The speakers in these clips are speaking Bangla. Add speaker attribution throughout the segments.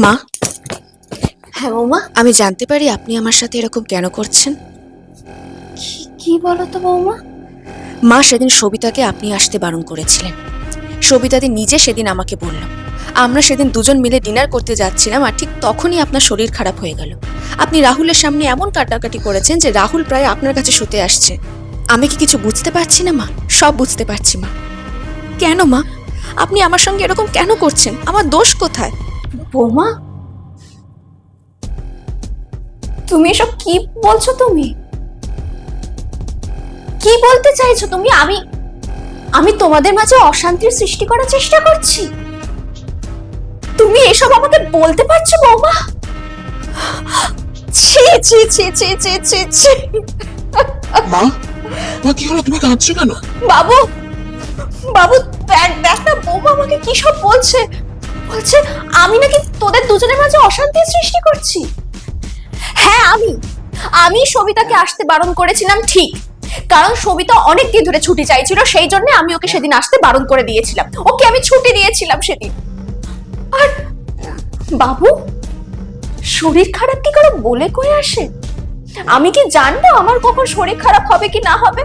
Speaker 1: মা,
Speaker 2: হ্যাঁ বৌমা।
Speaker 1: আমি জানতে পারি আপনি আমার সাথে এরকম কেন করছেন?
Speaker 2: কি বলো তো বৌমা?
Speaker 1: মা, সেদিন সবিতাকে আপনি আসতে বারণ করেছিলেন। সবিতাদি নিজে সেদিন আমাকে বলল। আমরা সেদিন দুজন মিলে ডিনার করতে যাচ্ছিলাম, আর ঠিক তখনই আপনার শরীর খারাপ হয়ে গেল। আপনি রাহুলের সামনে এমন কাটাকাটি করেছেন যে রাহুল প্রায় আপনার কাছে শুতে আসছে। আমি কি কিছু বুঝতে পারছি না মা? সব বুঝতে পারছি মা। কেন মা আপনি আমার সঙ্গে এরকম কেন করছেন? আমার দোষ কোথায়?
Speaker 2: বৌমা, তুমি এসব কি বলছো? তুমি কি বলতে চাইছো তুমি? আমি আমি তোমাদের মাঝে অশান্তির সৃষ্টি করার চেষ্টা করছি? তুমি এসব আমাকে বলতে পারছো বৌমা? ছি ছি ছি ছি ছি ছি ছি।
Speaker 3: মা, মা কি হলো? তুমি কাঁদছো কেন?
Speaker 2: বাবু, বাবু, দেখ দেখ না বৌমা আমাকে কি সব বলছে। বলছে আমি নাকি তোদের দুজনের মাঝে অশান্তির সৃষ্টি করছি। হ্যাঁ, আমি সবিতাকে আসতে বারণ করেছিলাম ঠিক, কারণ সবিতা অনেকদিন ধরে ছুটি চাইছিল, সেই জন্য আমি ওকে সেদিন আসতে বারণ করে দিয়েছিলাম। ওকে আমি ছুটি দিয়েছিলাম সেদিন। আর বাবু, শরীর খারাপ কি করে বলে কয়ে আসে? আমি কি জানবো আমার কখন শরীর খারাপ হবে কি না হবে?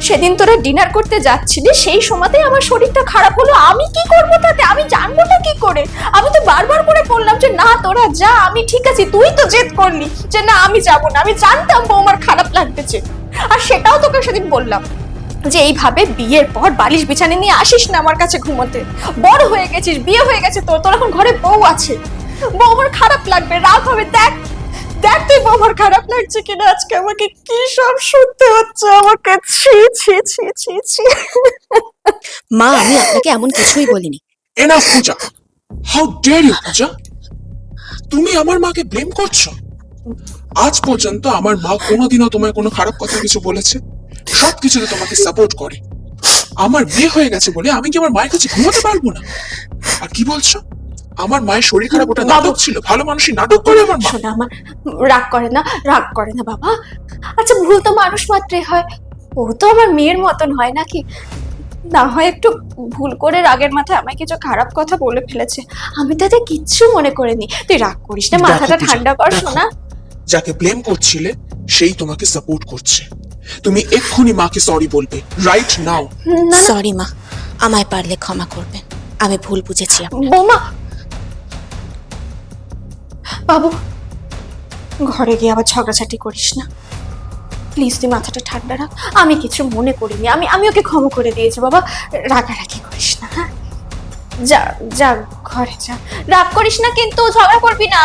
Speaker 2: সেদিন তোরা ডিনার করতে যাচ্ছিলি, সেই সময়তেই আমার শরীরটা খারাপ হলো। আমি কি করবো তাতে? আমি জানবোটা কি করে? আমি তো বারবার করে বললাম যে না তোরা যা, আমি ঠিক আছি। তুই তো জেদ করলি যে না আমি যাবো না। আমি জানতাম বৌমার খারাপ লাগতেছে, আর সেটাও তোকে সেদিন বললাম যে এইভাবে বিয়ের পর বালিশ বিছানে নিয়ে আসিস না আমার কাছে ঘুমোতে। বড় হয়ে গেছিস, বিয়ে হয়ে গেছে তোর, তোর এখন ঘরে বউ আছে। বৌমার খারাপ লাগবে, রাগ হবে। দেখ দেখ তুই বৌমার খারাপ লাগছে কিনা। আজকে আমাকে কি সব শুনতে হচ্ছে আমাকে। ছি ছি ছি ছি ছি।
Speaker 1: মা, আমি আপনাকে এমন কিছুই বলিনি।
Speaker 3: Enough Puja, how dare you Puja! তুমি আমার মাকে ব্লেম করছো? আজ পর্যন্ত আমার মা কোনোদিনও তোমায় কোনো খারাপ কথা কিছু বলেছে? সবকিছুতে তোমাকে সাপোর্ট করে। আমার বিয়ে হয়ে গেছে বলে আমি কি আমার মায়ের কাছে ঘুমাতে পারবো না? আর কি বলছো? আমার মায়ের শরীর খারাপ, ওটা নাটক ছিল? ভালো মানুষই নাটক করে আমার মা।
Speaker 2: শোনা আমার, রাগ করে না, রাগ করে না বাবা। আচ্ছা, ভুল তো মানুষ মাত্রই হয়। ও তো আমার মেয়ের মতন হয় নাকি? না হয় একটু ভুল করে রাগের মাথায় আমায় কিছু খারাপ কথা বলে ফেলেছে, আমি তাতে কিচ্ছু মনে করিনি। তুই রাগ করিস না, মাথাটা
Speaker 3: দেখো পূজা,
Speaker 2: ঠান্ডা কর
Speaker 3: দেখো,
Speaker 2: শোনা।
Speaker 3: যাকে ব্লেম করছিলে সেই তোমাকে সাপোর্ট করছে। তুমি এক্ষুনি মাকে সরি বলবে, রাইট নাও।
Speaker 2: না
Speaker 1: সরি মা, আমায় পারলে ক্ষমা করবেন। আমি ভুল বুঝেছি আপনার।
Speaker 2: বৌমা, বাবু, ঘরে গিয়ে আবার ঝগড়াঝাটি করিস না প্লিজ। তুই মাথাটা ঠান্ডা রাখ। আমি কিছু মনে করিনি, আমি ওকে ক্ষমা করে দিয়েছি বাবা। রাগারাগি করিস না, হ্যাঁ? যা যা ঘরে যা, রাগ করিস না কিন্তু, ঝগড়া করবি না।